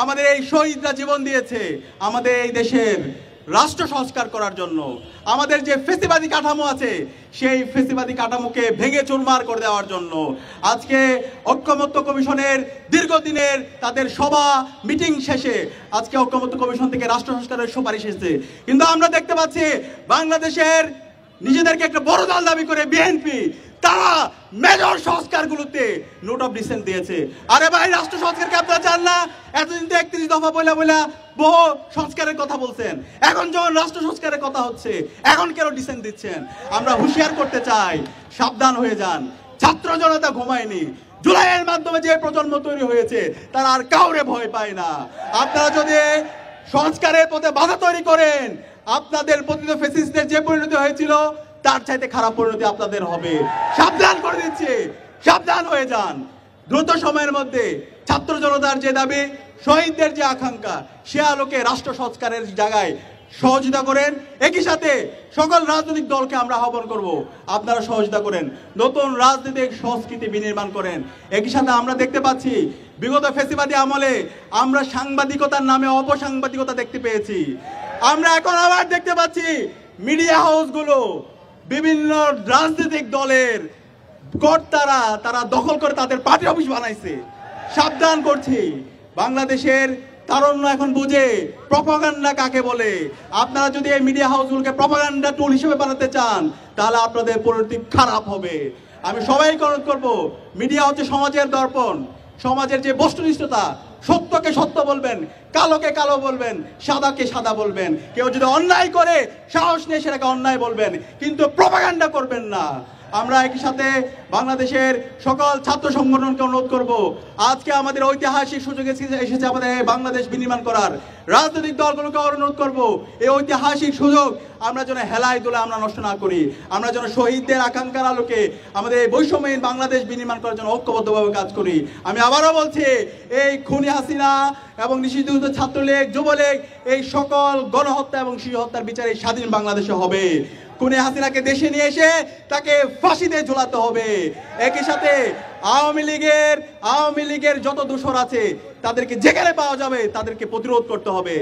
আমাদের এই শহীদরা জীবন দিয়েছে আমাদের এই দেশের রাষ্ট্র সংস্কার করার জন্য। আমাদের যে ফেসিবাদী কাঠামো আছে সেই ফেসিবাদী কাঠামোকে ভেঙে চুরমার করে দেওয়ার জন্য আজকে ঐক্যমত্য কমিশনের দীর্ঘদিনের তাদের সভা মিটিং শেষে আজকে ঐক্যমত্য কমিশন থেকে রাষ্ট্র সংস্কারের সুপারিশ এসেছে। কিন্তু আমরা দেখতে পাচ্ছি বাংলাদেশের নিজেদেরকে একটা বড় দল দাবি করে বিএনপি তারা মেজর সংস্কারগুলোতে নোট অফ ডিসেন্ট দিয়েছে। আরে ভাই, রাষ্ট্র সংস্কারকে আপনারা চান না? এতদিন তো 31 দফা বইলা বহু সংস্কারের কথা বলছেন, এখন যখন রাষ্ট্র সংস্কারের কথা হচ্ছে এখন কেন ডিসেন্ট দিচ্ছেন? আমরা হুঁশিয়ার করতে চাই, সাবধান হয়ে যান। ছাত্র জনতা ঘুমায়নি। জুলাইয়ের মাধ্যমে যে প্রজন্ম তৈরি হয়েছে তারা আর কাউরে ভয় পায় না। আপনারা যদি সংস্কারের পথে বাধা তৈরি করেন, আপনাদের পতিত ফ্যাসিস্টদের যে পরিণতি হয়েছিল তার চাইতে খারাপ পরিণতি আপনাদের হবে। সাবধান করে দিচ্ছি, সাবধান হয়ে যান। দ্রুত সময়ের মধ্যে ছাত্র জনতার যে দাবি, শহীদদের যে আকাঙ্ক্ষা, সে আলোকে রাষ্ট্র সংস্কারের জায়গায় সহযোগিতা করেন। একই সাথে সকল রাজনৈতিক দলকে আমরা আহ্বান করব, আপনারা সহযোগিতা করেন, নতুন রাজনৈতিক সংস্কৃতি বিনির্মাণ করেন। একই সাথে আমরা দেখতে পাচ্ছি বিগত ফ্যাসিবাদী আমলে আমরা সাংবাদিকতার নামে অপসাংবাদিকতা দেখতে পেয়েছি। আমরা এখন আবার দেখতে পাচ্ছি মিডিয়া হাউসগুলো বিভিন্ন রাজনৈতিক দলের কর্তারা তারা দখল করে তাদের পার্টি অফিস বানাইছে। সাবধান করছি, বাংলাদেশের তারুণ্য এখন বুঝে প্রপাগান্ডা কাকে বলে। আপনারা যদি এই মিডিয়া হাউসগুলোকে প্রপাগান্ডা টুল হিসেবে বানাতে চান তাহলে আপনাদের পরিণতি খারাপ হবে। আমি সবাইকে অনুরোধ করব, মিডিয়া হচ্ছে সমাজের দর্পণ, সমাজের যে বস্তুনিষ্ঠতা, সত্যকে সত্য বলবেন, কালোকে কালো বলবেন, সাদাকে সাদা বলবেন। কেউ যদি অন্যায় করে সাহস নিয়ে সেটাকে অন্যায় বলবেন, কিন্তু প্রপাগান্ডা করবেন না। আমরা একই সাথে বাংলাদেশের সকল ছাত্র সংগঠনকে অনুরোধ করব, আজকে আমাদের ঐতিহাসিক সুযোগ এসেছে আমাদের বাংলাদেশ বিনির্মাণ করার। রাজনৈতিক দলগুলোকে অনুরোধ করব, এই ঐতিহাসিক সুযোগ আমরা যেন হেলায় দুলে আমরা নষ্ট না করি। আমরা যেন শহীদদের আকাঙ্ক্ষার আলোকে আমাদের এই বৈষম্যহীন বাংলাদেশ বিনির্মাণ করার জন্য ঐক্যবদ্ধভাবে কাজ করি। আমি আবারও বলছি, এই খুনি হাসিনা এবং নিষিদ্ধ ছাত্রলীগ, যুবলীগ, এই সকল গণহত্যা এবং শিশু হত্যার বিচার এই স্বাধীন বাংলাদেশে হবে। খুনি হাসিনাকে দেশে নিয়ে এসে তাকে ফাঁসিতে ঝোলাতে হবে। একই সাথে আওয়ামী লীগের যত দোষর আছে তাদেরকে যেখানে পাওয়া যাবে তাদেরকে প্রতিরোধ করতে হবে।